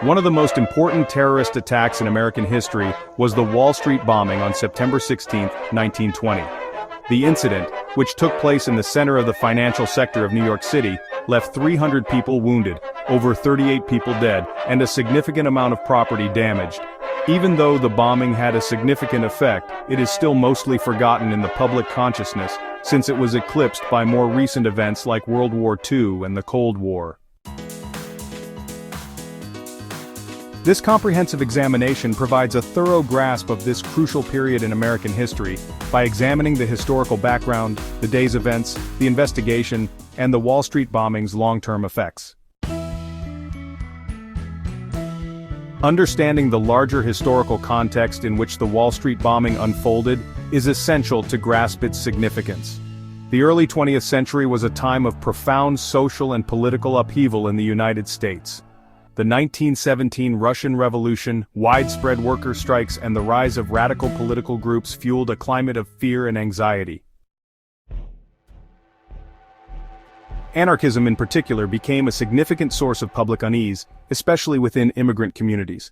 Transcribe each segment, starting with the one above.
One of the most important terrorist attacks in American history was the Wall Street bombing on September 16, 1920. The incident, which took place in the center of the financial sector of New York City, left 300 people wounded, over 38 people dead, and a significant amount of property damaged. Even though the bombing had a significant effect, it is still mostly forgotten in the public consciousness, since it was eclipsed by more recent events like World War II and the Cold War. This comprehensive examination provides a thorough grasp of this crucial period in American history by examining the historical background, the day's events, the investigation, and the Wall Street bombing's long-term effects. Understanding the larger historical context in which the Wall Street bombing unfolded is essential to grasp its significance. The early 20th century was a time of profound social and political upheaval in the United States. The 1917 Russian Revolution, widespread worker strikes, and the rise of radical political groups fueled a climate of fear and anxiety. Anarchism in particular became a significant source of public unease, especially within immigrant communities.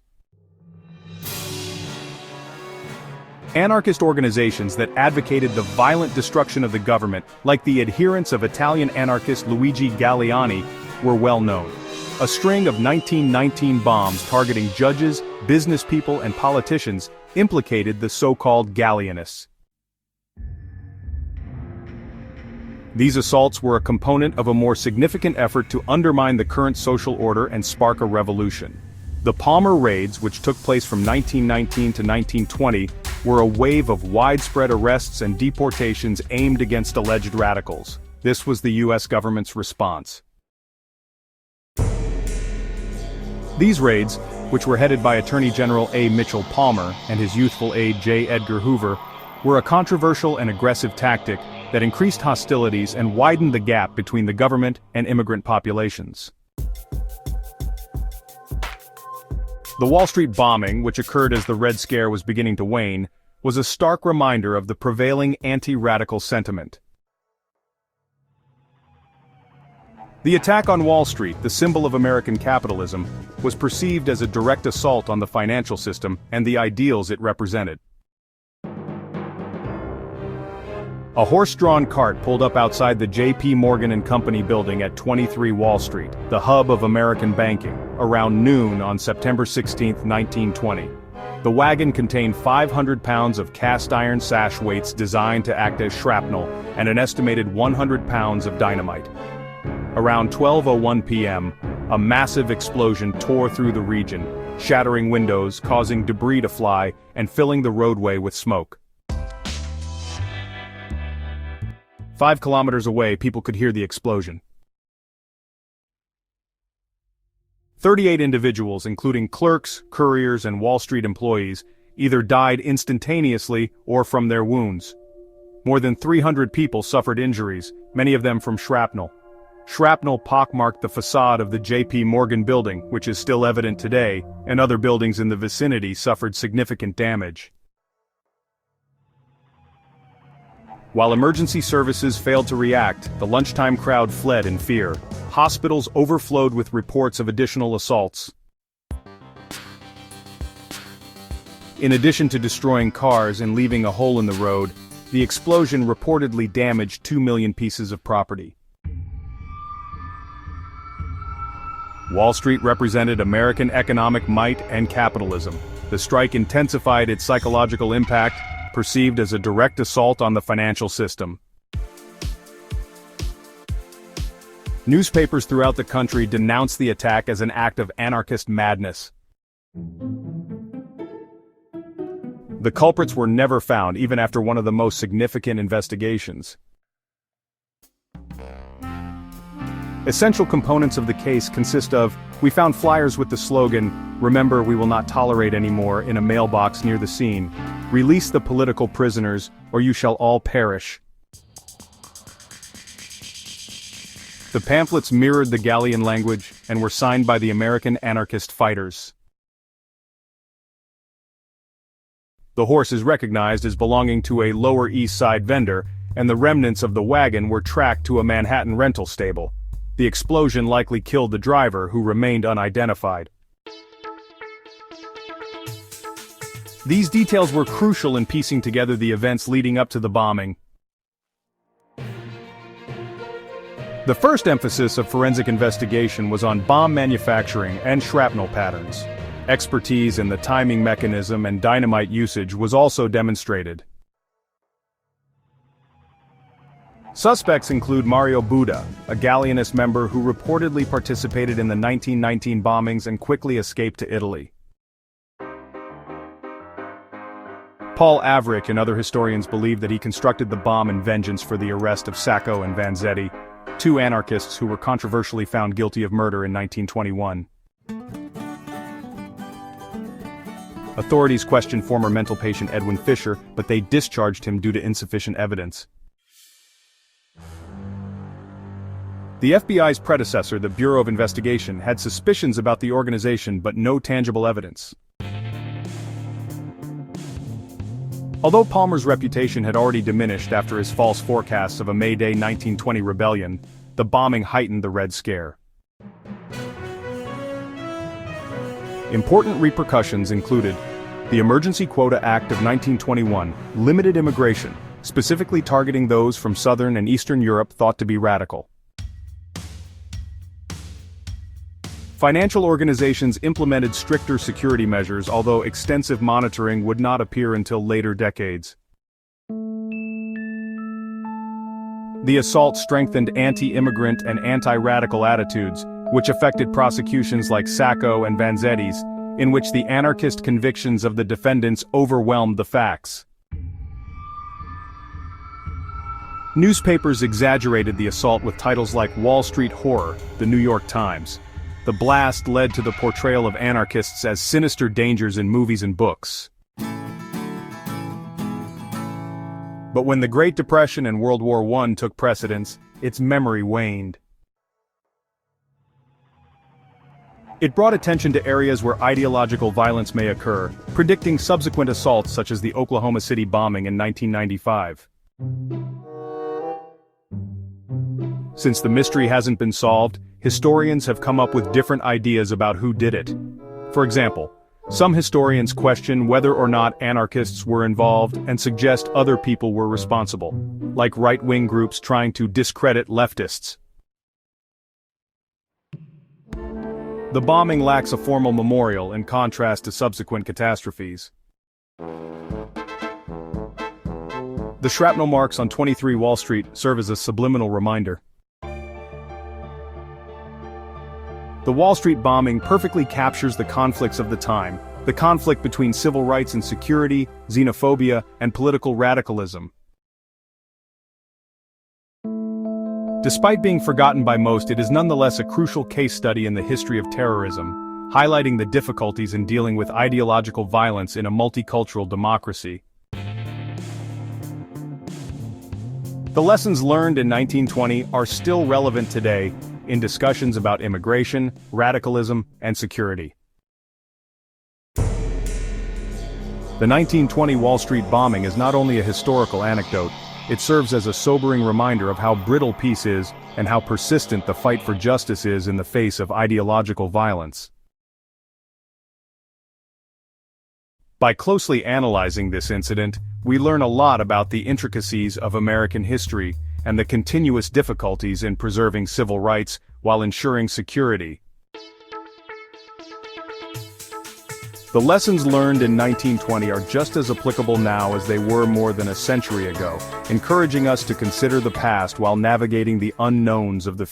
Anarchist organizations that advocated the violent destruction of the government, like the adherents of Italian anarchist Luigi Galleani, were well known. A string of 1919 bombs targeting judges, business people, and politicians implicated the so-called Galleanists. These assaults were a component of a more significant effort to undermine the current social order and spark a revolution. The Palmer raids, which took place from 1919 to 1920, were a wave of widespread arrests and deportations aimed against alleged radicals. This was the U.S. government's response. These raids, which were headed by Attorney General A. Mitchell Palmer and his youthful aide J. Edgar Hoover, were a controversial and aggressive tactic that increased hostilities and widened the gap between the government and immigrant populations. The Wall Street bombing, which occurred as the Red Scare was beginning to wane, was a stark reminder of the prevailing anti-radical sentiment. The attack on Wall Street, the symbol of American capitalism, was perceived as a direct assault on the financial system and the ideals it represented. A horse-drawn cart pulled up outside the J.P. Morgan & Company building at 23 Wall Street, the hub of American banking, around noon on September 16, 1920. The wagon contained 500 pounds of cast-iron sash weights designed to act as shrapnel and an estimated 100 pounds of dynamite. Around 12:01 p.m., a massive explosion tore through the region, shattering windows, causing debris to fly, and filling the roadway with smoke. 5 kilometers away, people could hear the explosion. 38 individuals, including clerks, couriers, and Wall Street employees, either died instantaneously or from their wounds. More than 300 people suffered injuries, many of them from shrapnel. Shrapnel pockmarked the facade of the J.P. Morgan building, which is still evident today, and other buildings in the vicinity suffered significant damage. While emergency services failed to react, the lunchtime crowd fled in fear. Hospitals overflowed with reports of additional assaults. In addition to destroying cars and leaving a hole in the road, the explosion reportedly damaged 2 million pieces of property. Wall Street represented American economic might and capitalism. The strike intensified its psychological impact, perceived as a direct assault on the financial system. Newspapers throughout the country denounced the attack as an act of anarchist madness. The culprits were never found, even after one of the most significant investigations. Essential components of the case consist of, we found flyers with the slogan, "Remember, we will not tolerate anymore," in a mailbox near the scene. "Release the political prisoners, or you shall all perish." The pamphlets mirrored the Gallian language and were signed by the American anarchist fighters. The horse is recognized as belonging to a Lower East Side vendor, and the remnants of the wagon were tracked to a Manhattan rental stable. The explosion likely killed the driver, who remained unidentified. These details were crucial in piecing together the events leading up to the bombing. The first emphasis of forensic investigation was on bomb manufacturing and shrapnel patterns. Expertise in the timing mechanism and dynamite usage was also demonstrated. Suspects include Mario Buda, a Galleonist member who reportedly participated in the 1919 bombings and quickly escaped to Italy. Paul Averick and other historians believe that he constructed the bomb in vengeance for the arrest of Sacco and Vanzetti, two anarchists who were controversially found guilty of murder in 1921. Authorities questioned former mental patient Edwin Fisher, but they discharged him due to insufficient evidence. The FBI's predecessor, the Bureau of Investigation, had suspicions about the organization but no tangible evidence. Although Palmer's reputation had already diminished after his false forecasts of a May Day 1920 rebellion, the bombing heightened the Red Scare. Important repercussions included the Emergency Quota Act of 1921 limited immigration, specifically targeting those from Southern and Eastern Europe thought to be radical. Financial organizations implemented stricter security measures, although extensive monitoring would not appear until later decades. The assault strengthened anti-immigrant and anti-radical attitudes, which affected prosecutions like Sacco and Vanzetti's, in which the anarchist convictions of the defendants overwhelmed the facts. Newspapers exaggerated the assault with titles like Wall Street Horror, The New York Times. The blast led to the portrayal of anarchists as sinister dangers in movies and books. But when the Great Depression and World War I took precedence, its memory waned. It brought attention to areas where ideological violence may occur, predicting subsequent assaults such as the Oklahoma City bombing in 1995. Since the mystery hasn't been solved, historians have come up with different ideas about who did it. For example, some historians question whether or not anarchists were involved and suggest other people were responsible, like right-wing groups trying to discredit leftists. The bombing lacks a formal memorial in contrast to subsequent catastrophes. The shrapnel marks on 23 Wall Street serve as a subliminal reminder. The Wall Street bombing perfectly captures the conflicts of the time, the conflict between civil rights and security, xenophobia, and political radicalism. Despite being forgotten by most, it is nonetheless a crucial case study in the history of terrorism, highlighting the difficulties in dealing with ideological violence in a multicultural democracy. The lessons learned in 1920 are still relevant today in discussions about immigration, radicalism, and security. The 1920 Wall Street bombing is not only a historical anecdote, it serves as a sobering reminder of how brittle peace is and how persistent the fight for justice is in the face of ideological violence. By closely analyzing this incident, we learn a lot about the intricacies of American history and the continuous difficulties in preserving civil rights while ensuring security. The lessons learned in 1920 are just as applicable now as they were more than a century ago, encouraging us to consider the past while navigating the unknowns of the